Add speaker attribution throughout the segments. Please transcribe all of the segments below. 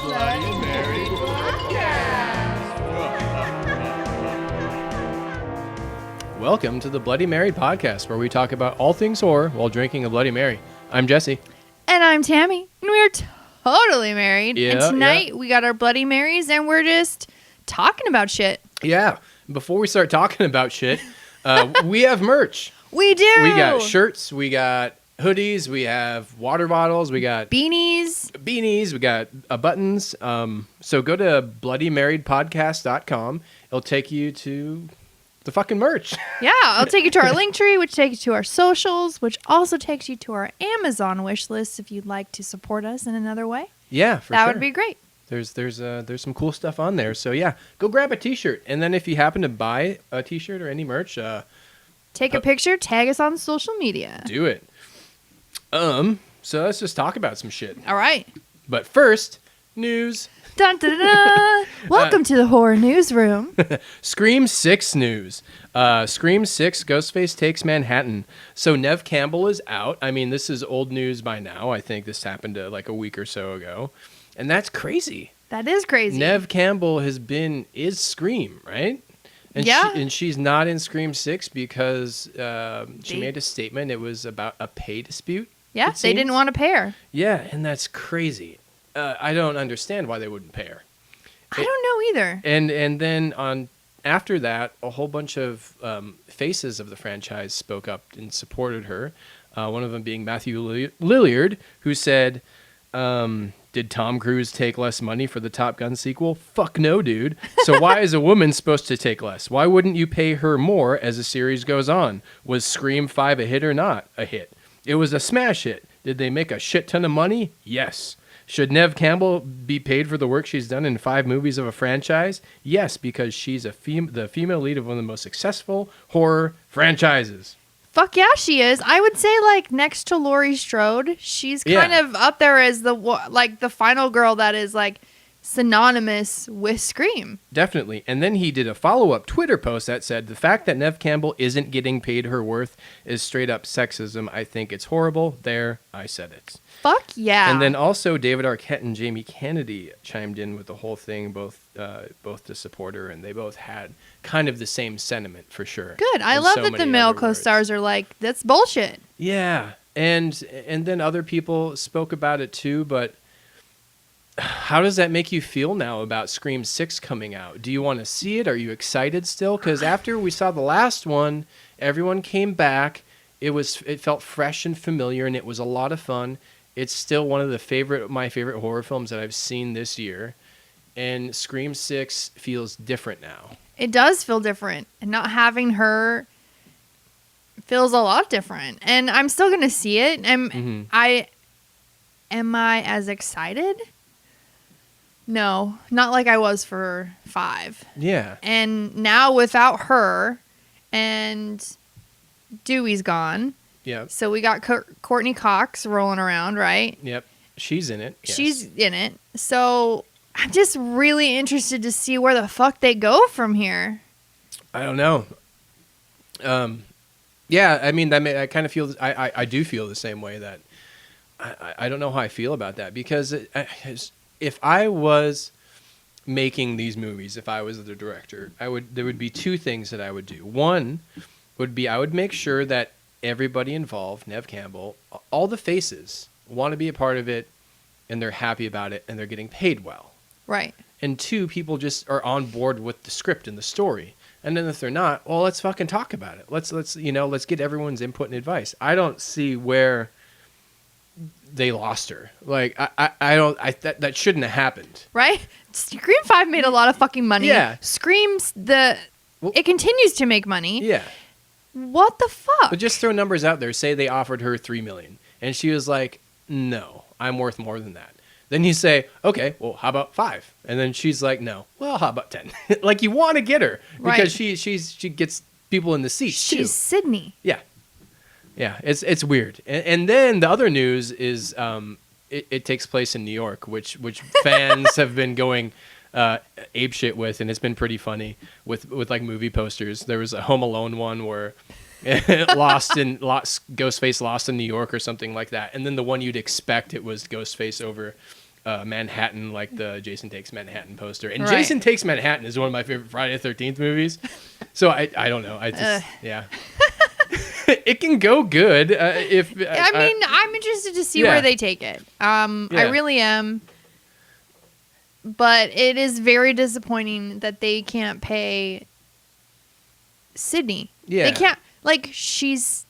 Speaker 1: Bloody Mary Podcast. Welcome to the Bloody Mary Podcast, where we talk about all things horror while drinking a Bloody Mary. I'm Jesse.
Speaker 2: And I'm Tammy. And we're totally married.
Speaker 1: Yeah,
Speaker 2: and tonight we got our Bloody Marys and we're just talking about shit.
Speaker 1: Yeah. Before we start talking about shit, we have merch.
Speaker 2: We do.
Speaker 1: We got shirts. We got hoodies. We have water bottles. We got
Speaker 2: beanies.
Speaker 1: We got buttons. So go to bloodymarriedpodcast.com. It'll take you to the fucking merch.
Speaker 2: Yeah, I'll take you to our link tree, which takes you to our socials, which also takes you to our Amazon wish list if you'd like to support us in another way.
Speaker 1: Yeah, for sure.
Speaker 2: That would be great.
Speaker 1: There's some cool stuff on there. So yeah, go grab a t-shirt. And then if you happen to buy a t-shirt or any merch,
Speaker 2: take a picture, tag us on social media.
Speaker 1: Do it. So let's just talk about some shit.
Speaker 2: All right.
Speaker 1: But first, news.
Speaker 2: Dun, dun, dun, dun. Welcome to the horror newsroom.
Speaker 1: Scream 6 news. Scream 6, Ghostface Takes Manhattan. So Neve Campbell is out. I mean, this is old news by now. I think this happened like a week or so ago. And that's crazy.
Speaker 2: That is crazy.
Speaker 1: Neve Campbell is Scream, right? And
Speaker 2: yeah.
Speaker 1: And she's not in Scream 6 because she made a statement. It was about a pay dispute.
Speaker 2: Yeah, they didn't want to pay her.
Speaker 1: Yeah, and that's crazy. I don't understand why they wouldn't pay her.
Speaker 2: I don't know either.
Speaker 1: And then after that, a whole bunch of faces of the franchise spoke up and supported her. One of them being Matthew Lillard, who said, did Tom Cruise take less money for the Top Gun sequel? Fuck no, dude. So why is a woman supposed to take less? Why wouldn't you pay her more as the series goes on? Was Scream 5 a hit or not a hit? It was a smash hit. Did they make a shit ton of money? Yes. Should Neve Campbell be paid for the work she's done in 5 movies of a franchise? Yes, because she's the female lead of one of the most successful horror franchises.
Speaker 2: Fuck yeah, she is. I would say, like, next to Laurie Strode, she's kind of up there as the final girl that is, like, synonymous with Scream.
Speaker 1: Definitely. And then he did a follow-up Twitter post that said, the fact that Neve Campbell isn't getting paid her worth is straight up sexism. I think it's horrible. There, I said it.
Speaker 2: Fuck yeah.
Speaker 1: And then also David Arquette and Jamie Kennedy chimed in with the whole thing, both to support her, and they both had kind of the same sentiment for sure.
Speaker 2: Good. I love that the male co-stars are like, that's bullshit.
Speaker 1: Yeah. And then other people spoke about it too, but how does that make you feel now about Scream 6 coming out? Do you want to see it? Are you excited still? Because after we saw the last one, everyone came back. It felt fresh and familiar, and it was a lot of fun. It's still one of my favorite horror films that I've seen this year. And Scream 6 feels different now.
Speaker 2: It does feel different. And not having her feels a lot different. And I'm still going to see it. Am I as excited? No, not like I was for 5.
Speaker 1: Yeah.
Speaker 2: And now without her and Dewey's gone.
Speaker 1: Yep.
Speaker 2: So we got Courtney Cox rolling around, right?
Speaker 1: Yep. She's in it. Yes. She's
Speaker 2: in it. So I'm just really interested to see where the fuck they go from here.
Speaker 1: I don't know. Yeah, I mean, I kind of feel, I do feel the same way that I don't know how I feel about that, because if I was making these movies, if I was the director, there would be 2 things that I would do. One would be I would make sure that everybody involved, Neve Campbell, all the faces want to be a part of it, and they're happy about it, and they're getting paid well.
Speaker 2: Right.
Speaker 1: And 2, people just are on board with the script and the story. And then if they're not, well, let's fucking talk about it. Let's get everyone's input and advice. I don't see where they lost her. Like, that shouldn't have happened.
Speaker 2: Right? Scream 5 made a lot of fucking money.
Speaker 1: Yeah.
Speaker 2: It continues to make money.
Speaker 1: Yeah.
Speaker 2: What the fuck?
Speaker 1: But just throw numbers out there. Say they offered her $3 million, and she was like, "No, I'm worth more than that." Then you say, "Okay, well, how about 5?" And then she's like, "No." Well, how about 10? Like, you want to get her because
Speaker 2: right.
Speaker 1: she gets people in the seats too.
Speaker 2: She's Sydney.
Speaker 1: Yeah, yeah. It's weird. And then the other news is it takes place in New York, which fans have been going apeshit with, and it's been pretty funny with like movie posters. There was a Home Alone one where Ghostface lost in New York or something like that, and then the one you'd expect, it was Ghostface over Manhattan, like the Jason Takes Manhattan poster. And
Speaker 2: Right.
Speaker 1: Jason Takes Manhattan is one of my favorite Friday the 13th movies. So I don't know. I just, yeah. It can go good.
Speaker 2: I'm interested to see
Speaker 1: Yeah.
Speaker 2: where they take it. I
Speaker 1: Yeah.
Speaker 2: really am. But it is very disappointing that they can't pay Sydney.
Speaker 1: Yeah.
Speaker 2: They can't, like, she's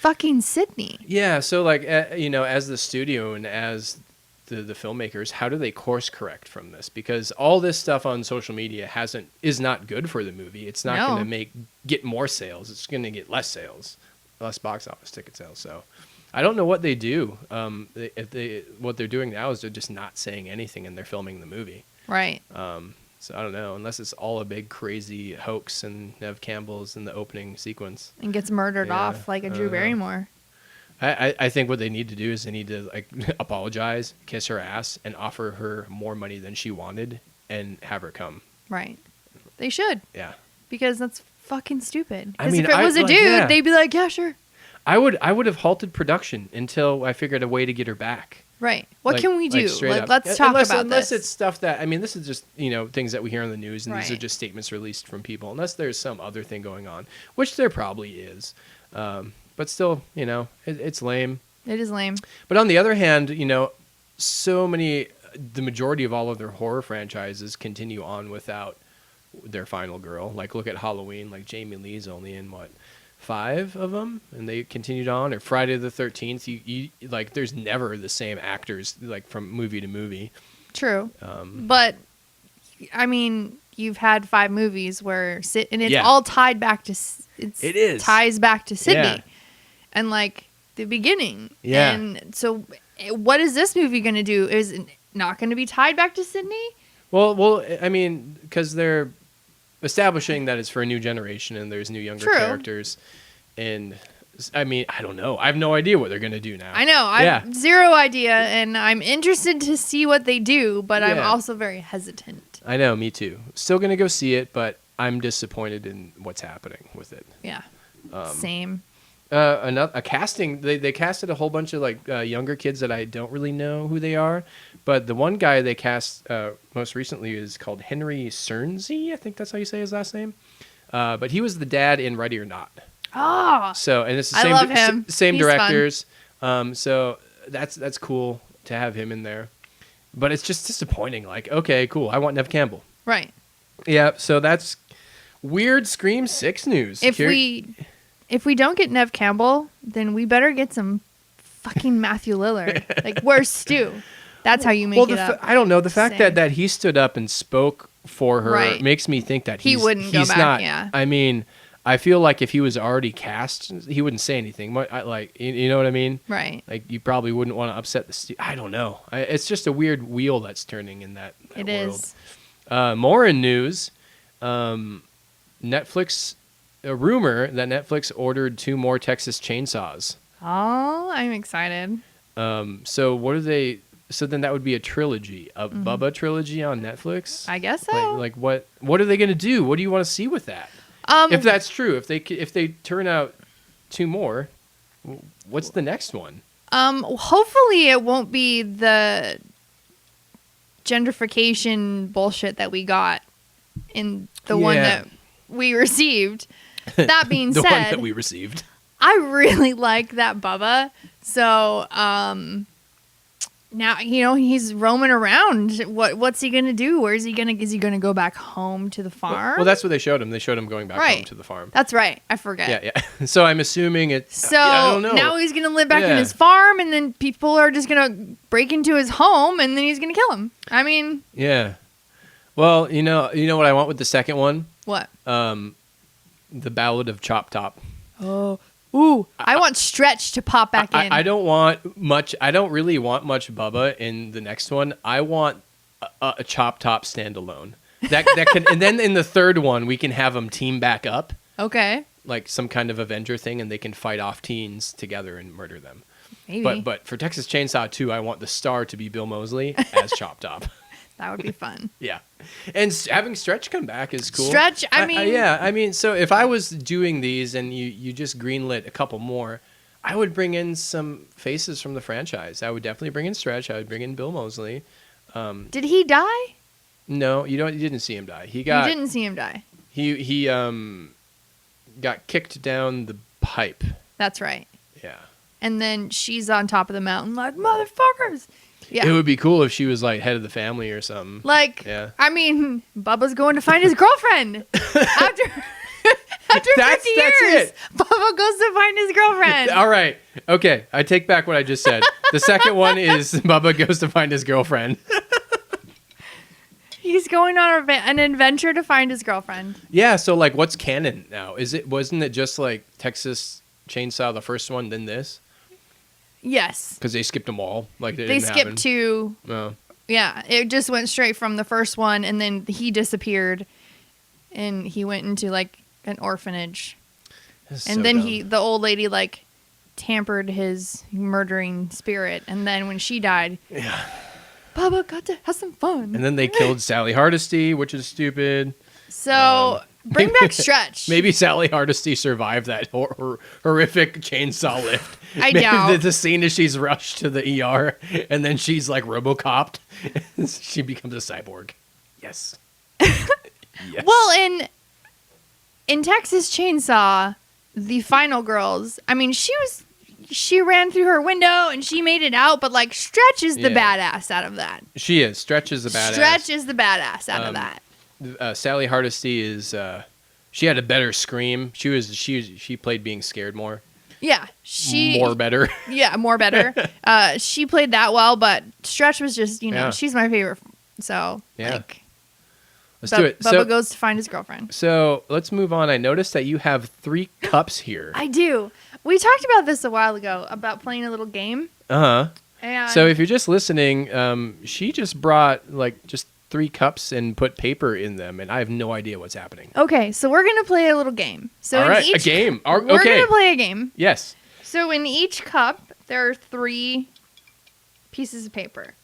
Speaker 2: fucking Sydney.
Speaker 1: Yeah, so like as the studio and as the filmmakers, how do they course correct from this? Because all this stuff on social media is not good for the movie. It's not
Speaker 2: No.
Speaker 1: going to get more sales. It's going to get less sales, less box office ticket sales. So I don't know what they do. What they're doing now is they're just not saying anything and they're filming the movie.
Speaker 2: Right.
Speaker 1: So I don't know, unless it's all a big crazy hoax and Nev Campbell's in the opening sequence.
Speaker 2: And gets murdered
Speaker 1: Yeah,
Speaker 2: off like a
Speaker 1: I
Speaker 2: Drew
Speaker 1: don't know.
Speaker 2: Barrymore.
Speaker 1: I think what they need to do is they need to like apologize, kiss her ass, and offer her more money than she wanted, and have her come.
Speaker 2: Right. They should.
Speaker 1: Yeah,
Speaker 2: Because that's fucking stupid.
Speaker 1: I
Speaker 2: Because
Speaker 1: mean,
Speaker 2: if it was a dude,
Speaker 1: yeah.
Speaker 2: they'd be like, yeah, sure.
Speaker 1: I would have halted production until I figured a way to get her back.
Speaker 2: Right. What
Speaker 1: Like-
Speaker 2: can we do?
Speaker 1: like straight up.
Speaker 2: Let's talk
Speaker 1: unless,
Speaker 2: about
Speaker 1: unless
Speaker 2: this.
Speaker 1: it's stuff that this is just things that we hear on the news, and these are
Speaker 2: Right.
Speaker 1: just statements released from people. Unless there's some other thing going on, which there probably is, but still, it's lame.
Speaker 2: It is lame.
Speaker 1: But on the other hand, the majority of all of their horror franchises continue on without their final girl. Like, look at Halloween. Like, Jamie Lee's only in, 5 of them? And they continued on. Or Friday the 13th. You there's never the same actors, like, from movie to movie.
Speaker 2: True. But, I mean, you've had 5 movies and it's
Speaker 1: Yeah.
Speaker 2: all tied back to...
Speaker 1: It is.
Speaker 2: Ties back to Sydney.
Speaker 1: Yeah.
Speaker 2: And, like, the beginning.
Speaker 1: Yeah.
Speaker 2: And so, what is this movie going to do? Is it not going to be tied back to Sydney?
Speaker 1: Well, I mean, because they're establishing that it's for a new generation and there's new younger
Speaker 2: True.
Speaker 1: characters. And, I mean, I don't know. I have no idea what they're going to do now.
Speaker 2: I know. I
Speaker 1: Yeah.
Speaker 2: have zero idea, and I'm interested to see what they do, but I'm
Speaker 1: Yeah.
Speaker 2: also very hesitant.
Speaker 1: I know, me too. Still going to go see it, but I'm disappointed in what's happening with it.
Speaker 2: Yeah.
Speaker 1: Um,
Speaker 2: Same.
Speaker 1: A casting, they casted a whole bunch of younger kids that I don't really know who they are, but the one guy they cast most recently is called Henry Cernsey. I think that's how you say his last name. But he was the dad in Ready or Not.
Speaker 2: Oh,
Speaker 1: So, and it's the
Speaker 2: I
Speaker 1: same
Speaker 2: love him.
Speaker 1: same
Speaker 2: He's fun.
Speaker 1: directors. So that's cool to have him in there. But it's just disappointing. Like, okay, cool. I want Nev Campbell.
Speaker 2: right.
Speaker 1: Yeah, so that's weird Scream 6 news.
Speaker 2: If we don't get Nev Campbell, then we better get some fucking Matthew Lillard. Like, where's Stu? That's how you make it up.
Speaker 1: I don't know. The fact
Speaker 2: Same.
Speaker 1: that he stood up and spoke for her
Speaker 2: Right.
Speaker 1: makes me think that
Speaker 2: He wouldn't go
Speaker 1: he's
Speaker 2: back,
Speaker 1: not.
Speaker 2: yeah.
Speaker 1: I mean, I feel like if he was already cast, he wouldn't say anything. You know what I mean?
Speaker 2: Right.
Speaker 1: Like, you probably wouldn't want to upset I don't know. It's just a weird wheel that's turning in that
Speaker 2: It
Speaker 1: world.
Speaker 2: is.
Speaker 1: More in news. Netflix, a rumor that Netflix ordered 2 more Texas Chainsaws.
Speaker 2: Oh, I'm excited.
Speaker 1: So what are they? So then that would be a trilogy, a Bubba trilogy on Netflix.
Speaker 2: Mm-hmm. I guess so.
Speaker 1: Like what are they going to do? What do you want to see with that? If that's true, if they turn out 2 more, what's the next one?
Speaker 2: Hopefully it won't be the gentrification bullshit that we got in the one
Speaker 1: Yeah.
Speaker 2: that we received. That being
Speaker 1: The
Speaker 2: said,
Speaker 1: one that we received.
Speaker 2: I really like that Bubba. So, now, he's roaming around. What's he going to do? Is he going to go back home to the farm?
Speaker 1: Well, that's what they showed him. They showed him going back home
Speaker 2: Right.
Speaker 1: to the farm.
Speaker 2: That's right. I forget.
Speaker 1: Yeah. So I'm assuming it's.
Speaker 2: So
Speaker 1: I don't know.
Speaker 2: now he's going to live back in
Speaker 1: Yeah.
Speaker 2: his farm, and then people are just going to break into his home, and then he's going to kill him. I mean,
Speaker 1: Yeah. Well, you know what I want with the second one?
Speaker 2: what?
Speaker 1: The Ballad of Chop Top.
Speaker 2: Oh, ooh! I want Stretch to pop back in.
Speaker 1: I don't want much. I don't really want much Bubba in the next one. I want a Chop Top standalone. That can, and then in the third one we can have them team back up,
Speaker 2: Okay,
Speaker 1: like some kind of Avenger thing, and they can fight off teens together and murder them.
Speaker 2: maybe
Speaker 1: But for Texas Chainsaw 2, I want the star to be Bill Moseley as Chop Top.
Speaker 2: that would be fun.
Speaker 1: Yeah, and having Stretch come back is cool.
Speaker 2: Stretch, I mean-
Speaker 1: yeah, I mean, so if I was doing these and you just greenlit a couple more, I would bring in some faces from the franchise. I would definitely bring in Stretch. I would bring in Bill Moseley.
Speaker 2: Did he die?
Speaker 1: No, you didn't see him die.
Speaker 2: You didn't see him die.
Speaker 1: He got kicked down the pipe.
Speaker 2: That's right.
Speaker 1: Yeah.
Speaker 2: And then she's on top of the mountain like, motherfuckers. Yeah.
Speaker 1: It would be cool if she was like head of the family or something.
Speaker 2: Like,
Speaker 1: yeah.
Speaker 2: I mean, Bubba's going to find his girlfriend. After 50
Speaker 1: that's
Speaker 2: years,
Speaker 1: it.
Speaker 2: Bubba goes to find his girlfriend.
Speaker 1: All right. Okay. I take back what I just said. The second one is Bubba goes to find his girlfriend.
Speaker 2: He's going on an adventure to find his girlfriend.
Speaker 1: Yeah. So like, what's canon now? Wasn't it just like Texas Chainsaw, the first one, then this?
Speaker 2: Yes.
Speaker 1: Because they skipped them all. Like
Speaker 2: they skipped 2.
Speaker 1: Oh.
Speaker 2: Yeah. It just went straight from the first one, and then he disappeared, and he went into like an orphanage. And then the old lady like tampered his murdering spirit, and then when she died,
Speaker 1: yeah,
Speaker 2: Bubba got to have some fun.
Speaker 1: And then they killed Sally Hardesty, which is stupid.
Speaker 2: So bring back Stretch.
Speaker 1: Maybe Sally Hardesty survived that horrific chainsaw lift.
Speaker 2: I doubt.
Speaker 1: The scene is she's rushed to the ER, and then she's like RoboCopped. She becomes a cyborg. Yes. Yes.
Speaker 2: Well, in Texas Chainsaw, the final girls, I mean, she ran through her window and she made it out, but like Stretch is the badass out of that.
Speaker 1: She is. Stretch is the badass.
Speaker 2: Stretch is the badass out of that.
Speaker 1: Sally Hardesty is she had a better scream. She played being scared more.
Speaker 2: Yeah,
Speaker 1: more better.
Speaker 2: Yeah, more better. She played that well, but Stretch was just, she's my favorite. So, like,
Speaker 1: let's do it.
Speaker 2: Bubba goes to find his girlfriend.
Speaker 1: So let's move on. I noticed that you have 3 cups here.
Speaker 2: I do. We talked about this a while ago about playing a little game. And
Speaker 1: so if you're just listening, she just brought like just 3 cups and put paper in them, and I have no idea what's happening.
Speaker 2: Okay, so we're gonna play a little game. So
Speaker 1: all right, a game.
Speaker 2: We're gonna play a game.
Speaker 1: Yes.
Speaker 2: So in each cup, there are 3 pieces of paper.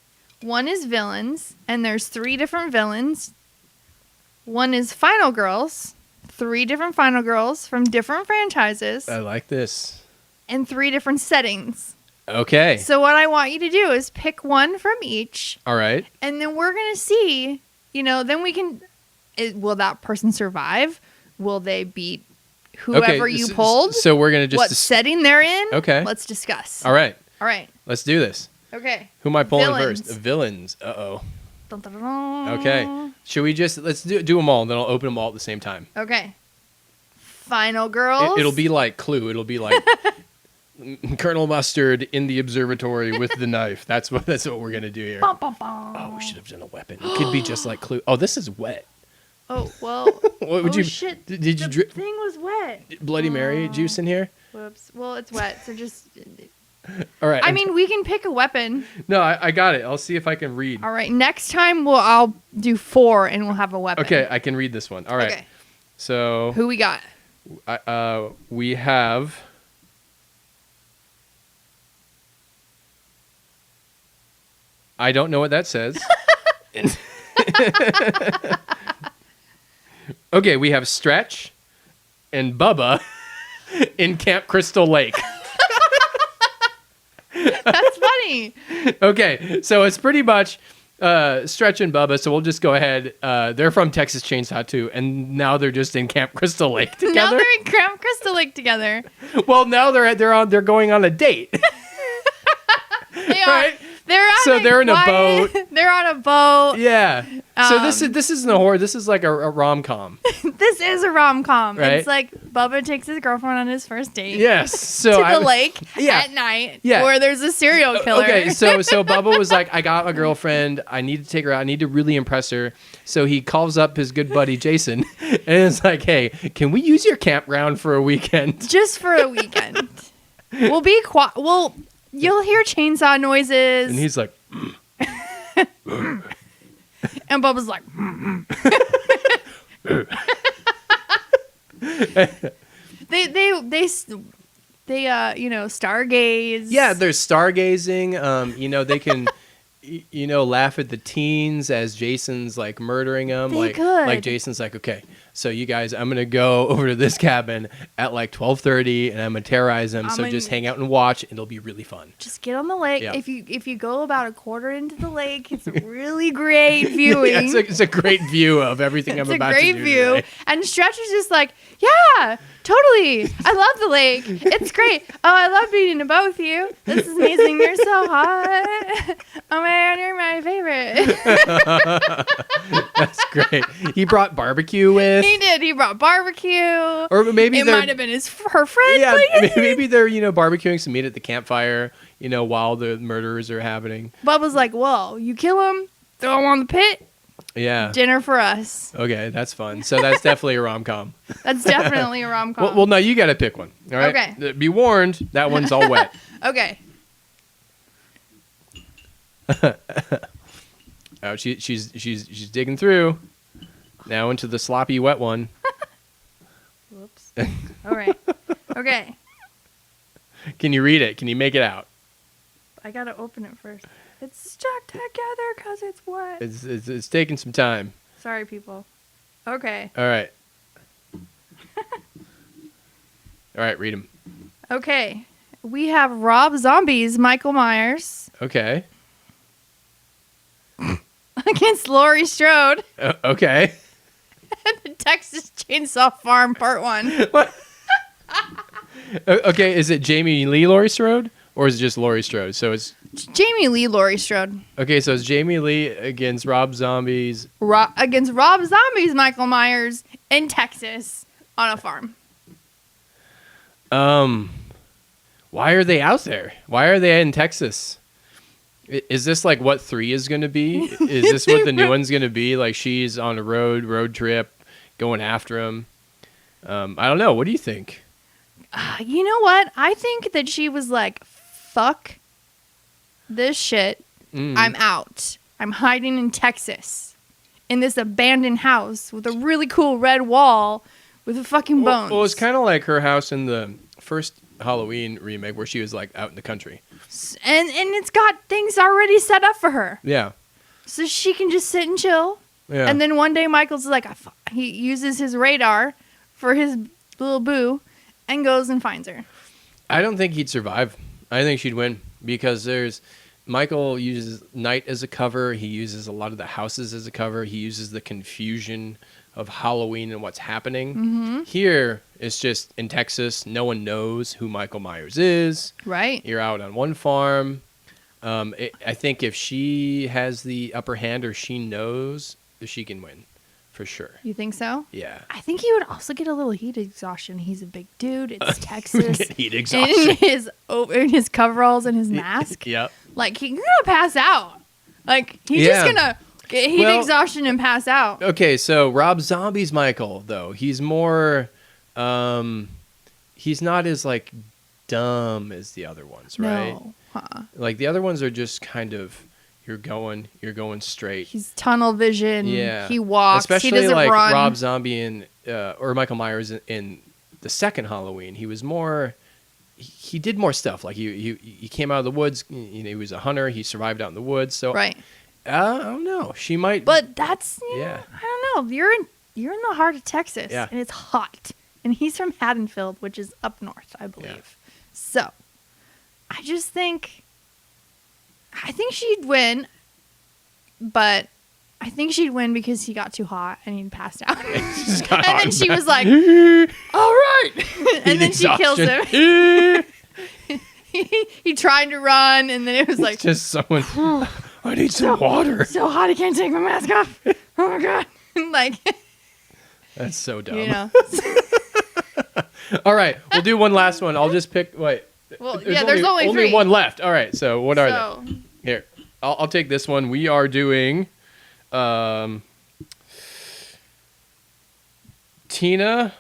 Speaker 2: One is villains, and there's 3 different villains. One is final girls, 3 different final girls from different franchises.
Speaker 1: I like this.
Speaker 2: And 3 different settings.
Speaker 1: Okay.
Speaker 2: So what I want you to do is pick one from each.
Speaker 1: All right.
Speaker 2: And then we're going to see, then we can, will that person survive? Will they beat whoever you pulled?
Speaker 1: So we're going to just...
Speaker 2: What setting they're in?
Speaker 1: Okay.
Speaker 2: Let's discuss.
Speaker 1: All right.
Speaker 2: Let's
Speaker 1: do this.
Speaker 2: Okay.
Speaker 1: Who am I pulling
Speaker 2: Villains.
Speaker 1: first? The villains. Uh-oh.
Speaker 2: Dun, dun, dun, dun.
Speaker 1: Okay. Should we let's do them all, and then I'll open them all at the same time.
Speaker 2: Okay. Final girls.
Speaker 1: It'll be like Clue. It'll be like... Colonel Mustard in the observatory with the knife. That's what we're gonna do here.
Speaker 2: Bum, bum, bum.
Speaker 1: Oh, we should have done a weapon. It could be just like Clue. Oh, this is wet.
Speaker 2: Oh well.
Speaker 1: What would you?
Speaker 2: Shit.
Speaker 1: Did you
Speaker 2: the thing was wet.
Speaker 1: Bloody Mary juice in here?
Speaker 2: Whoops. Well, it's wet, so just.
Speaker 1: All right.
Speaker 2: I mean, we can pick a weapon.
Speaker 1: No, I got it. I'll see if I can read.
Speaker 2: All right. Next time I'll do 4 and we'll have a weapon.
Speaker 1: Okay, I can read this one. All right.
Speaker 2: Okay.
Speaker 1: So.
Speaker 2: Who we got?
Speaker 1: We have. I don't know what that says. Okay, we have Stretch and Bubba in Camp Crystal Lake.
Speaker 2: That's funny.
Speaker 1: Okay, so it's pretty much Stretch and Bubba, so we'll just go ahead. They're from Texas Chainsaw 2, and now they're just in Camp Crystal Lake together.
Speaker 2: Now they're in Camp Crystal Lake together.
Speaker 1: Well, now they're going on a date.
Speaker 2: They are.
Speaker 1: Right?
Speaker 2: They're
Speaker 1: in a boat.
Speaker 2: They're on a boat.
Speaker 1: Yeah. So this isn't a horror. This is like a rom-com.
Speaker 2: This is a rom-com.
Speaker 1: Right?
Speaker 2: It's like Bubba takes his girlfriend on his first date.
Speaker 1: Yes. So
Speaker 2: to the lake at night where there's a serial killer.
Speaker 1: Okay, so Bubba was like, I got a girlfriend. I need to take her out. I need to really impress her. So he calls up his good buddy Jason, and it's like, hey, can we use your campground for a weekend?
Speaker 2: Just for a weekend. We'll be quiet. You'll hear chainsaw noises.
Speaker 1: And he's like...
Speaker 2: And Bubba's like... They stargaze.
Speaker 1: Yeah, there's stargazing. They can... laugh at the teens as Jason's like murdering them.
Speaker 2: They could.
Speaker 1: Like Jason's like, okay, So you guys, I'm gonna go over to this cabin at like 12:30, and I'm gonna terrorize them. So just hang out and watch. It'll be really fun.
Speaker 2: Just get on the lake.
Speaker 1: Yeah.
Speaker 2: If you go about a quarter into the lake, it's really great viewing.
Speaker 1: Yeah, it's a great view of everything I'm about to do.
Speaker 2: It's a great view.
Speaker 1: Today.
Speaker 2: And Stretch is just like, yeah, totally. I love the lake. It's great. Oh, I love being in the boat with you. This is amazing. You're so hot. Oh my God, you're my favorite.
Speaker 1: That's great. He brought barbecue with.
Speaker 2: He did. He brought barbecue.
Speaker 1: Or maybe
Speaker 2: it might have been her friend.
Speaker 1: Yeah, maybe they're barbecuing some meat at the campfire. While the murders are happening.
Speaker 2: Bubba's like, "Whoa, you kill him, throw him on the pit.
Speaker 1: Yeah,
Speaker 2: dinner for us."
Speaker 1: Okay, that's fun. So that's definitely a rom-com.
Speaker 2: That's definitely a rom-com.
Speaker 1: Well, no, you got to pick one. All right.
Speaker 2: Okay.
Speaker 1: Be warned, that one's all wet.
Speaker 2: Okay.
Speaker 1: Oh, she's digging through. Now into the sloppy wet one.
Speaker 2: Whoops. All right. Okay.
Speaker 1: Can you read it? Can you make it out?
Speaker 2: I gotta open it first. It's stuck together because it's wet.
Speaker 1: It's taking some time.
Speaker 2: Sorry, people. Okay.
Speaker 1: All right. All right, read them.
Speaker 2: Okay. We have Rob Zombie's Michael Myers
Speaker 1: Okay.
Speaker 2: against Laurie Strode.
Speaker 1: Okay.
Speaker 2: The Texas Chainsaw Farm Part 1.
Speaker 1: Okay, is it Jamie Lee Laurie Strode? Or is it just Laurie Strode? So it's
Speaker 2: Jamie Lee Laurie Strode.
Speaker 1: okay. So it's Jamie Lee against Rob Zombie's
Speaker 2: Against Rob Zombie's Michael Myers in Texas on a farm.
Speaker 1: Why are they out there? Why are they in Texas? Is this like what 3 is going to be? Is this what the new one's going to be? Like she's on a road trip, going after him. I don't know. What do you think?
Speaker 2: You know what? I think that she was like, fuck this shit. I'm out. I'm hiding in Texas in this abandoned house with a really cool red wall with a fucking bones.
Speaker 1: Well, it's kind of like her house in the first Halloween remake where she was like out in the country.
Speaker 2: And it's got things already set up for her.
Speaker 1: Yeah.
Speaker 2: So she can just sit and chill.
Speaker 1: Yeah.
Speaker 2: And then one day Michael's like, he uses his radar for his little boo and goes and finds her.
Speaker 1: I don't think he'd survive. I think she'd win because Michael uses night as a cover. He uses a lot of the houses as a cover. He uses the confusion of Halloween and what's happening. Mm-hmm. Here, it's just in Texas. No one knows who Michael Myers is.
Speaker 2: Right.
Speaker 1: You're out on one farm. I think if she has the upper hand or she knows, she can win. For sure.
Speaker 2: You think so?
Speaker 1: Yeah.
Speaker 2: I think he would also get a little heat exhaustion. He's a big dude. It's Texas.
Speaker 1: Get heat exhaustion.
Speaker 2: In his coveralls and his mask.
Speaker 1: Yep.
Speaker 2: Like, he's going to pass out. Like, he's just going to get heat exhaustion and pass out.
Speaker 1: Okay, so Rob Zombie's Michael, though. He's more, he's not as, like, dumb as the other ones, right?
Speaker 2: No. Uh-uh.
Speaker 1: Like, the other ones are just kind of, you're going straight.
Speaker 2: He's tunnel vision.
Speaker 1: Yeah.
Speaker 2: He walks.
Speaker 1: Especially
Speaker 2: he doesn't
Speaker 1: like
Speaker 2: run.
Speaker 1: Rob Zombie or Michael Myers in the second Halloween. He was more, he did more stuff. Like he came out of the woods. He was a hunter. He survived out in the woods. So
Speaker 2: right.
Speaker 1: I don't know. She might.
Speaker 2: But that's
Speaker 1: yeah.
Speaker 2: I don't know. You're in the heart of Texas,
Speaker 1: yeah.
Speaker 2: and it's hot. And he's from Haddonfield, which is up north, I believe. Yeah. So I just think. I think she'd win, but I think she'd win because he got too hot and he passed out. And then she was like, all right. And then she kills him. he tried to run, and then it was like.
Speaker 1: It's just someone, I need some water.
Speaker 2: So hot, I can't take my mask off. Oh, my God. Like.
Speaker 1: That's so dumb.
Speaker 2: You know.
Speaker 1: All right. We'll do one last one. I'll just pick. Wait.
Speaker 2: Well, there's only 3.
Speaker 1: One left. All right. So what are they? Here, I'll take this one. We are doing Tina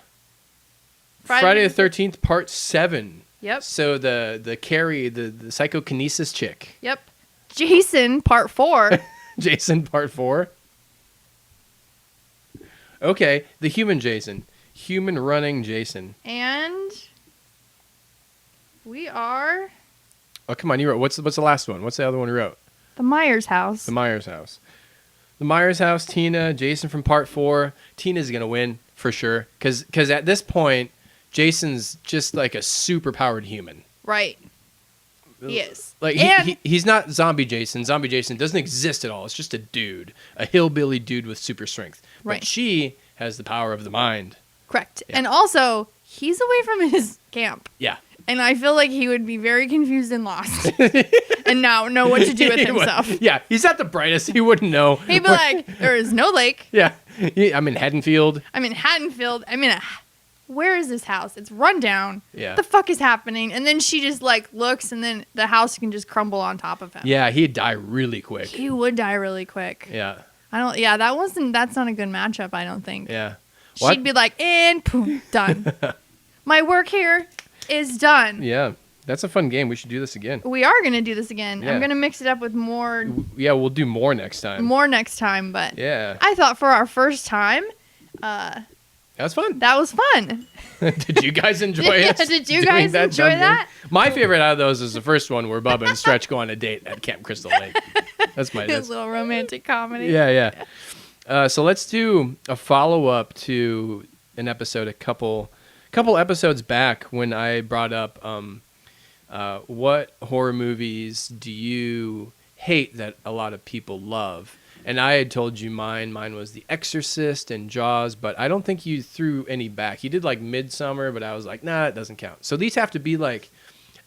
Speaker 1: Friday the 13th Part 7.
Speaker 2: Yep.
Speaker 1: So the Carrie, the psychokinesis chick.
Speaker 2: Yep. Jason Part 4.
Speaker 1: Jason Part 4. Okay, the human Jason. Human running Jason.
Speaker 2: And we are...
Speaker 1: Oh, come on, you wrote. What's the last one? What's the other one you wrote?
Speaker 2: The Myers house.
Speaker 1: The Myers house. The Myers house, Tina, Jason from Part 4. Tina's going to win. for sure. Because at this point, Jason's just like a super powered human.
Speaker 2: Right. He is.
Speaker 1: Like he's not zombie Jason. Zombie Jason doesn't exist at all. It's just a dude, a hillbilly dude with super strength.
Speaker 2: Right.
Speaker 1: But she has the power of the mind.
Speaker 2: Correct.
Speaker 1: Yeah.
Speaker 2: And also, he's away from his camp.
Speaker 1: Yeah.
Speaker 2: And I feel like he would be very confused and lost and not know what to do with himself.
Speaker 1: Yeah, he's not the brightest. He wouldn't know.
Speaker 2: He'd be like, there is no lake.
Speaker 1: Yeah. I'm in Haddonfield.
Speaker 2: I'm in Haddonfield. Where is this house? It's run down.
Speaker 1: Yeah.
Speaker 2: What the fuck is happening? And then she just like looks and then the house can just crumble on top of him.
Speaker 1: Yeah, he'd die really quick.
Speaker 2: He would die really quick.
Speaker 1: Yeah.
Speaker 2: That's not a good matchup, I don't think.
Speaker 1: Yeah.
Speaker 2: She'd be like, and boom, done. My work here is done.
Speaker 1: Yeah. That's a fun game. We should do this again.
Speaker 2: We are going to do this again.
Speaker 1: Yeah.
Speaker 2: I'm going to mix it up with more.
Speaker 1: Yeah, we'll do more next time.
Speaker 2: But
Speaker 1: Yeah.
Speaker 2: I thought for our first time,
Speaker 1: That was fun.
Speaker 2: that was fun.
Speaker 1: Did you guys enjoy us?
Speaker 2: Did you
Speaker 1: doing
Speaker 2: guys enjoy
Speaker 1: dumb
Speaker 2: that?
Speaker 1: game? My favorite out of those is the first one where Bubba and Stretch go on a date at Camp Crystal Lake. That's my
Speaker 2: His little romantic comedy.
Speaker 1: Yeah. So let's do a follow-up to an episode a couple episodes back when I brought up what horror movies do you hate that a lot of people love? And I had told you mine was The Exorcist and Jaws, but I don't think you threw any back. You did like Midsummer, but I was like, nah, it doesn't count. So these have to be like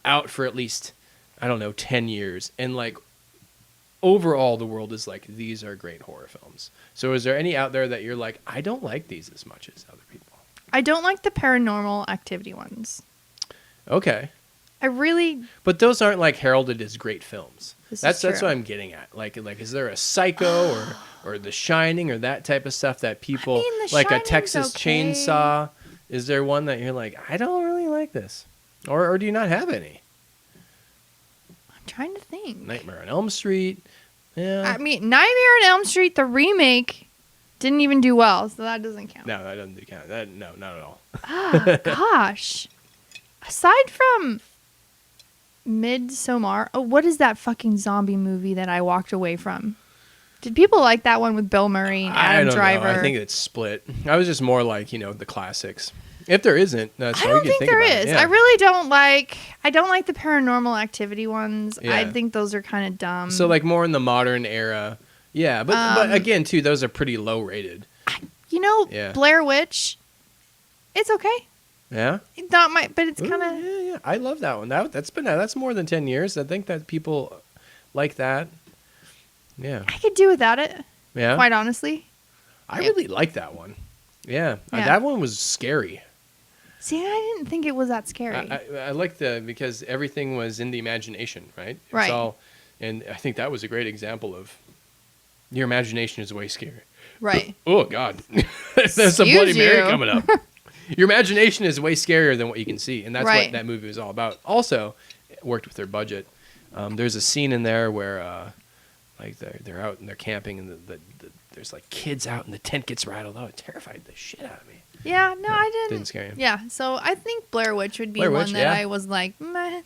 Speaker 1: out for at least, I don't know, 10 years. And like overall, the world is like, these are great horror films. So is there any out there that you're like, I don't like these as much as other people?
Speaker 2: I don't like the Paranormal Activity ones.
Speaker 1: Okay.
Speaker 2: But
Speaker 1: those aren't like heralded as great films. That's
Speaker 2: true.
Speaker 1: what I'm getting at. Like is there a Psycho or The Shining or that type of stuff that people
Speaker 2: The
Speaker 1: like a
Speaker 2: Shining's
Speaker 1: Texas
Speaker 2: okay.
Speaker 1: Chainsaw? Is there one that you're like, I don't really like this, or do you not have any?
Speaker 2: I'm trying to think.
Speaker 1: Nightmare on Elm Street. Yeah.
Speaker 2: I mean, Nightmare on Elm Street, the remake, didn't even do well, so that doesn't count.
Speaker 1: No, that doesn't count. No, not at all.
Speaker 2: Gosh. Aside from Midsommar, what is that fucking zombie movie that I walked away from? Did people like that one with Bill Murray and Adam Driver?
Speaker 1: I think it's split. I was just more like, the classics. If there isn't, that's
Speaker 2: I
Speaker 1: all
Speaker 2: don't
Speaker 1: you can
Speaker 2: think
Speaker 1: think
Speaker 2: there
Speaker 1: about
Speaker 2: is.
Speaker 1: It. Yeah.
Speaker 2: I really don't like. I don't like the Paranormal Activity ones.
Speaker 1: Yeah.
Speaker 2: I think those are kind of dumb.
Speaker 1: So like more in the modern era. Yeah, but again too, those are pretty low rated. Yeah.
Speaker 2: Blair Witch. It's okay.
Speaker 1: Yeah.
Speaker 2: It's not but it's kind of.
Speaker 1: Yeah. I love that one. That's more than 10 years. I think that people like that. Yeah.
Speaker 2: I could do without it.
Speaker 1: Yeah.
Speaker 2: Quite honestly.
Speaker 1: I really like that one. Yeah.
Speaker 2: Yeah.
Speaker 1: That one was scary.
Speaker 2: See, I didn't think it was that scary.
Speaker 1: I like because everything was in the imagination, right?
Speaker 2: Right.
Speaker 1: It's all, and I think that was a great example of your imagination is way scary.
Speaker 2: Right.
Speaker 1: Oh God, there's a Bloody Mary
Speaker 2: you.
Speaker 1: coming up. Your imagination is way scarier than what you can see, and that's
Speaker 2: Right.
Speaker 1: what that movie was all about. Also, it worked with their budget. There's a scene in there where, like they're out and they're camping, and there's like kids out, and the tent gets rattled. Oh, it terrified the shit out of me.
Speaker 2: Yeah, no, I didn't.
Speaker 1: Didn't scare you.
Speaker 2: Yeah, so I think Blair Witch would be
Speaker 1: Blair
Speaker 2: one
Speaker 1: Witch,
Speaker 2: that
Speaker 1: yeah.
Speaker 2: I was like, meh,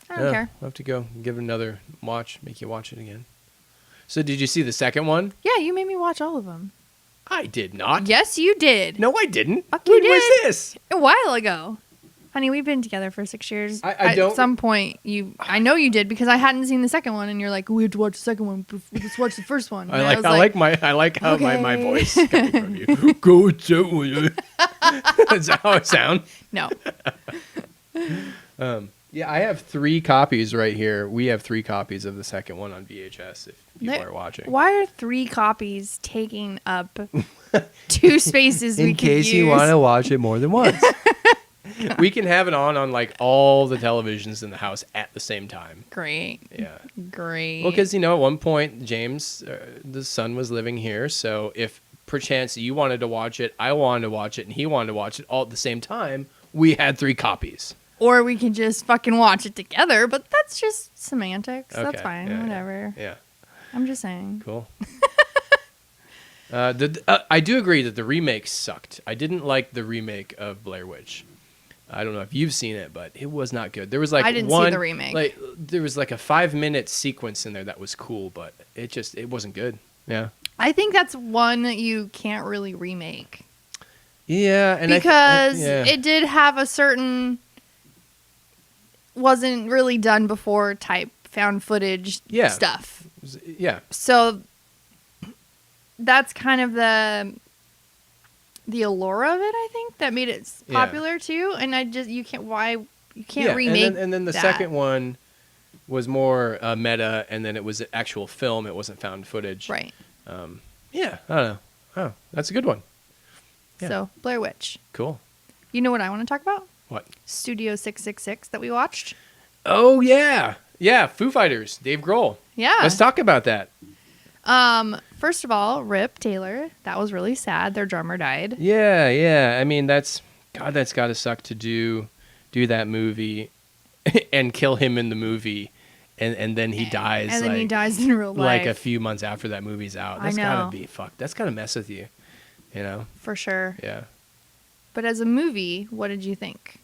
Speaker 2: I don't care.
Speaker 1: I'll have to go give it another watch, make you watch it again. So did you see the second one?
Speaker 2: Yeah, you made me watch all of them.
Speaker 1: I did not.
Speaker 2: Yes, you did.
Speaker 1: No, I didn't.
Speaker 2: Fuck, you
Speaker 1: When
Speaker 2: did.
Speaker 1: was this?
Speaker 2: A while ago. Honey, we've been together for 6 years.
Speaker 1: I don't-
Speaker 2: At some point, I know you did because I hadn't seen the second one, and you're like, we have to watch the second one. Let's watch the first one. And
Speaker 1: I
Speaker 2: was
Speaker 1: like how my
Speaker 2: okay.
Speaker 1: voice is coming from you. Go to Is that how it sound?
Speaker 2: No.
Speaker 1: Yeah, I have 3 copies right here. We have 3 copies of the second one on VHS if people
Speaker 2: There-
Speaker 1: are watching.
Speaker 2: Why are 3 copies taking up 2 spaces we could use?
Speaker 1: watch it more than once. We can have it on like all the televisions in the house at the same time.
Speaker 2: Great.
Speaker 1: Yeah.
Speaker 2: Great.
Speaker 1: Well, because, at one point, James, the son, was living here. So if perchance you wanted to watch it, I wanted to watch it, and he wanted to watch it all at the same time, we had 3 copies.
Speaker 2: Or we can just fucking watch it together, but that's just semantics.
Speaker 1: Okay,
Speaker 2: That's fine.
Speaker 1: yeah,
Speaker 2: Whatever.
Speaker 1: Yeah.
Speaker 2: I'm just saying.
Speaker 1: Cool. I do agree that the remake sucked. I didn't like the remake of Blair Witch. I don't know if you've seen it, but it was not good. There was like
Speaker 2: I didn't see the remake.
Speaker 1: Like there was like a 5-minute sequence in there that was cool, but it wasn't good. Yeah.
Speaker 2: I think that's one that you can't really remake.
Speaker 1: Yeah, and
Speaker 2: because
Speaker 1: yeah.
Speaker 2: it did have a certain wasn't really done before type found footage stuff.
Speaker 1: Yeah.
Speaker 2: So that's kind of the allure of it, I think, that made it popular too. And you can't remake.
Speaker 1: And then the second one was more meta, and then it was actual film. It wasn't found footage.
Speaker 2: Right.
Speaker 1: Yeah, I don't know. Oh, that's a good one. Yeah.
Speaker 2: So Blair Witch.
Speaker 1: Cool.
Speaker 2: You know what I want to talk about?
Speaker 1: What?
Speaker 2: Studio 666 that we watched.
Speaker 1: Oh yeah, yeah. Foo Fighters, Dave Grohl.
Speaker 2: Yeah.
Speaker 1: Let's talk about that.
Speaker 2: First of all, Rip Taylor. That was really sad. Their drummer died.
Speaker 1: Yeah, yeah. I mean, that's got to suck to do that movie and kill him in the movie, and then he dies.
Speaker 2: And then he dies in real life.
Speaker 1: Like a few months after that movie's out. That's gotta be fucked. That's gotta mess with you. You know.
Speaker 2: For sure.
Speaker 1: Yeah.
Speaker 2: But as a movie, what did you think?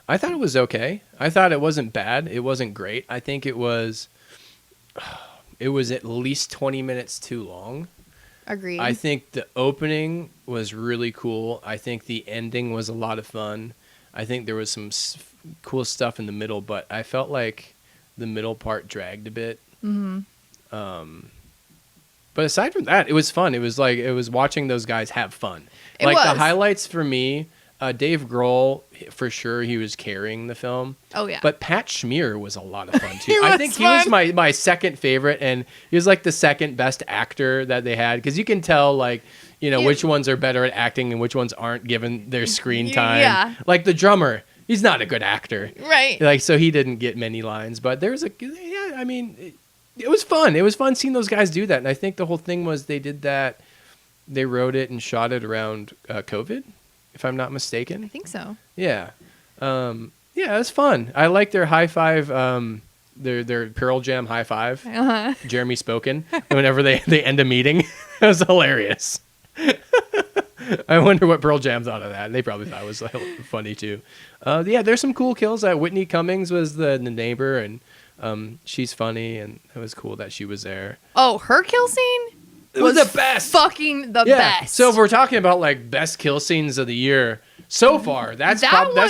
Speaker 1: I thought it was okay. I thought it wasn't bad. It wasn't great. I think it was at least 20 minutes too long.
Speaker 2: Agreed.
Speaker 1: I think the opening was really cool. I think the ending was a lot of fun. I think there was some cool stuff in the middle, but I felt like the middle part dragged a bit.
Speaker 2: Mm-hmm.
Speaker 1: But aside from that, it was fun. It was watching those guys have fun. The highlights for me, Dave Grohl, for sure, he was carrying the film. Oh, yeah. But Pat Schmier was a lot of fun, too. I think he was my second favorite, and he was like the second best actor that they had, because you can tell, like, which ones are better at acting and which ones aren't given their screen time. Yeah. Like the drummer, he's not a good actor.
Speaker 2: Right.
Speaker 1: Like, so he didn't get many lines, but it was fun. It was fun seeing those guys do that, and I think the whole thing was they did that. They wrote it and shot it around COVID, if I'm not mistaken.
Speaker 2: I think so.
Speaker 1: Yeah. Yeah, it was fun. I like their high five, their Pearl Jam high five. Uh-huh. Jeremy Spoken. Whenever they end a meeting. It was hilarious. I wonder what Pearl Jam thought of that. They probably thought it was funny too. Yeah, there's some cool kills. Whitney Cummings was the neighbor, and she's funny, and it was cool that she was there.
Speaker 2: Oh, her kill scene?
Speaker 1: It was the best.
Speaker 2: Fucking the best.
Speaker 1: So if we're talking about like best kill scenes of the year so far, that's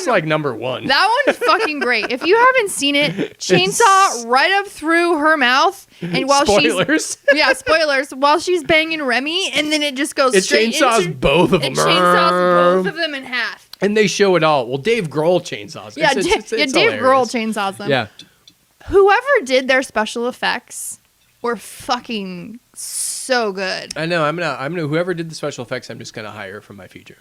Speaker 1: like number one.
Speaker 2: That one's fucking great. If you haven't seen it, chainsaw right up through her mouth, and while spoilers. Spoilers. While she's banging Remy, and then it just goes straight into
Speaker 1: both of them.
Speaker 2: It chainsaws both of them in half.
Speaker 1: And they show it all. Well, Dave Grohl chainsaws.
Speaker 2: Yeah, Dave Grohl chainsaws them.
Speaker 1: Yeah.
Speaker 2: Whoever did their special effects were fucking so good.
Speaker 1: I know. I'm gonna whoever did the special effects, I'm just gonna hire for my future.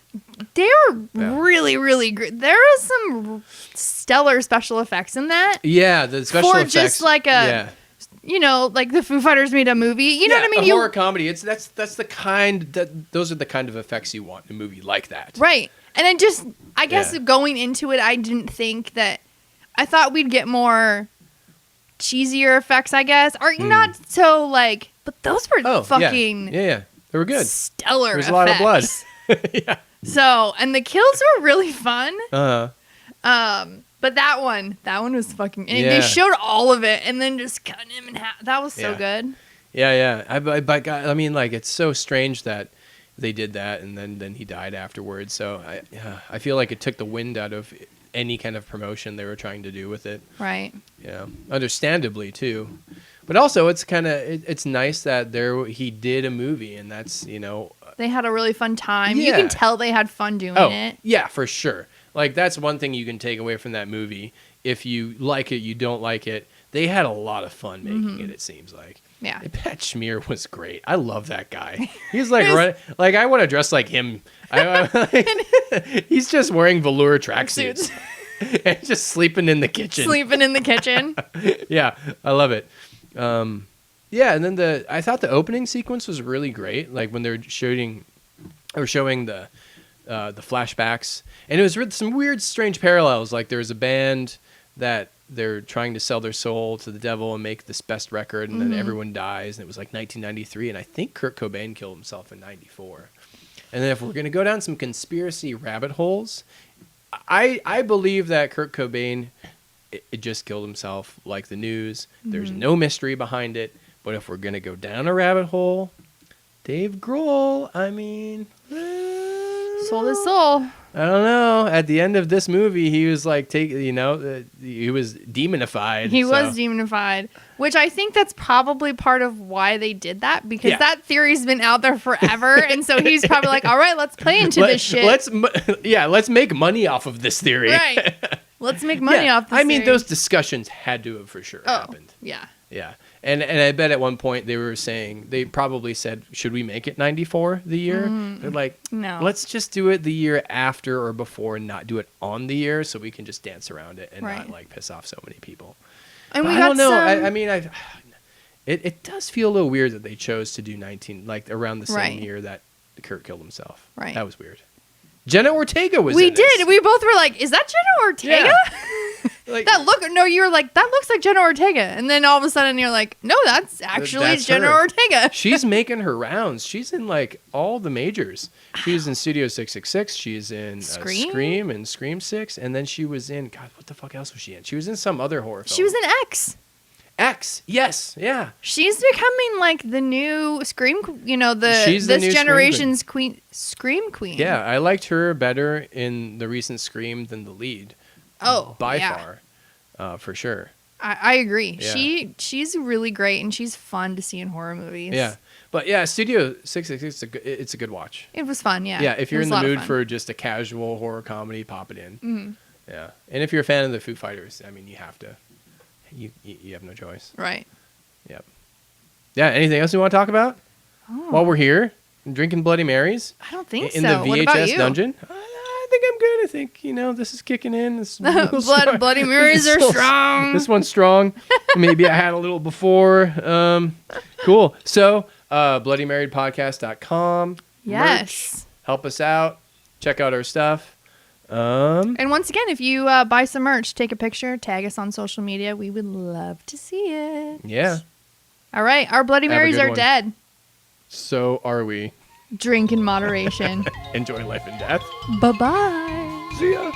Speaker 2: They were really, really great. There was some stellar special effects in that.
Speaker 1: Yeah, the special effects.
Speaker 2: For just like like the Foo Fighters made a movie. You know what I mean?
Speaker 1: A horror comedy. That's the kind those are the kind of effects you want in a movie like that.
Speaker 2: Right. And I guess going into it, I didn't think that. I thought we'd get more cheesier effects, I guess, or not so like. But those were fucking
Speaker 1: yeah, they were good.
Speaker 2: Stellar.
Speaker 1: There's a lot of blood. Yeah.
Speaker 2: So, and the kills were really fun.
Speaker 1: Uh-huh.
Speaker 2: But that one was fucking. And they showed all of it, and then just cutting him in half. That was so good.
Speaker 1: Yeah. I mean, like, it's so strange that they did that, and then he died afterwards. So I feel like it took the wind out of any kind of promotion they were trying to do with it.
Speaker 2: Right.
Speaker 1: Yeah. Understandably too. But also, it's nice that he did a movie, and that's,
Speaker 2: they had a really fun time.
Speaker 1: Yeah.
Speaker 2: You can tell they had fun doing it.
Speaker 1: Yeah, for sure. Like, that's one thing you can take away from that movie. If you like it, you don't like it. They had a lot of fun making it seems like.
Speaker 2: Yeah.
Speaker 1: And Pat Schmier was great. I love that guy. He's like, I want to dress like him. He's just wearing velour tracksuits and just sleeping in the kitchen. Yeah, I love it. Yeah, and then I thought the opening sequence was really great. Like when they're showing the flashbacks, and it was some weird, strange parallels. Like there was a band that they're trying to sell their soul to the devil and make this best record, and then everyone dies, and it was like 1993, and I think Kurt Cobain killed himself in 94. And then if we're gonna go down some conspiracy rabbit holes, I believe that Kurt Cobain it just killed himself, like the news. There's no mystery behind it. But if we're gonna go down a rabbit hole, Dave Grohl, I mean,
Speaker 2: Sold his soul.
Speaker 1: I don't know. At the end of this movie, he was like, he was demonified.
Speaker 2: He was demonified, which I think that's probably part of why they did that, because that theory's been out there forever, and so he's probably like, all right, let's play into this shit.
Speaker 1: Let's make money off of this theory.
Speaker 2: Right. Let's make money off this
Speaker 1: mean,
Speaker 2: theory.
Speaker 1: Those discussions had to have for sure happened.
Speaker 2: Yeah.
Speaker 1: Yeah. And I bet at one point they were saying, they probably said, should we make it 94 the year? They're like,
Speaker 2: no.
Speaker 1: Let's just do it the year after or before and not do it on the year so we can just dance around it and not like piss off so many people.
Speaker 2: And
Speaker 1: but
Speaker 2: we
Speaker 1: I
Speaker 2: got
Speaker 1: don't know.
Speaker 2: some...
Speaker 1: I mean, it does feel a little weird that they chose to do 19, like around the same year that Kurt killed himself.
Speaker 2: Right.
Speaker 1: That was weird. Jenna Ortega was
Speaker 2: We
Speaker 1: in this.
Speaker 2: did. We both were like, is that Jenna Ortega?
Speaker 1: Yeah. Like,
Speaker 2: you were like, that looks like Jenna Ortega. And then all of a sudden you're like, no, that's actually Jenna Ortega.
Speaker 1: She's making her rounds. She's in like all the majors. She was in Studio 666. She's in Scream and Scream 6. And then she was in, God, what the fuck else was she in? She was in some other horror film.
Speaker 2: She was in X.
Speaker 1: X, yes, yeah.
Speaker 2: She's becoming like the new Scream,
Speaker 1: She's the new
Speaker 2: generation's Scream queen.
Speaker 1: Yeah, I liked her better in the recent Scream than the lead.
Speaker 2: Oh,
Speaker 1: by far, for sure.
Speaker 2: I agree.
Speaker 1: Yeah.
Speaker 2: She's really great, and she's fun to see in horror movies.
Speaker 1: Yeah, but yeah, Studio 666, it's a good watch.
Speaker 2: It was fun, yeah.
Speaker 1: Yeah, if you're in the mood for just a casual horror comedy, pop it in.
Speaker 2: Mm-hmm.
Speaker 1: Yeah, and if you're a fan of the Foo Fighters, I mean, you have to. You have no choice.
Speaker 2: Right.
Speaker 1: Yep. Yeah. Anything else you want to talk about while we're here drinking Bloody Marys?
Speaker 2: I don't think
Speaker 1: in
Speaker 2: so.
Speaker 1: the
Speaker 2: What about
Speaker 1: VHS
Speaker 2: you?
Speaker 1: dungeon. I think I'm good. I think this is kicking in. This
Speaker 2: Bloody Marys are strong.
Speaker 1: This one's strong. Maybe I had a little before. Cool. So, bloodymarypodcast.com.
Speaker 2: Yes.
Speaker 1: Merch. Help us out. Check out our stuff.
Speaker 2: And once again, if you buy some merch, take a picture, tag us on social media. We would love to see it.
Speaker 1: Yeah.
Speaker 2: All right. Our Bloody Marys are dead.
Speaker 1: So are we.
Speaker 2: Drink in moderation.
Speaker 1: Enjoy life and death.
Speaker 2: Bye-bye.
Speaker 1: See ya.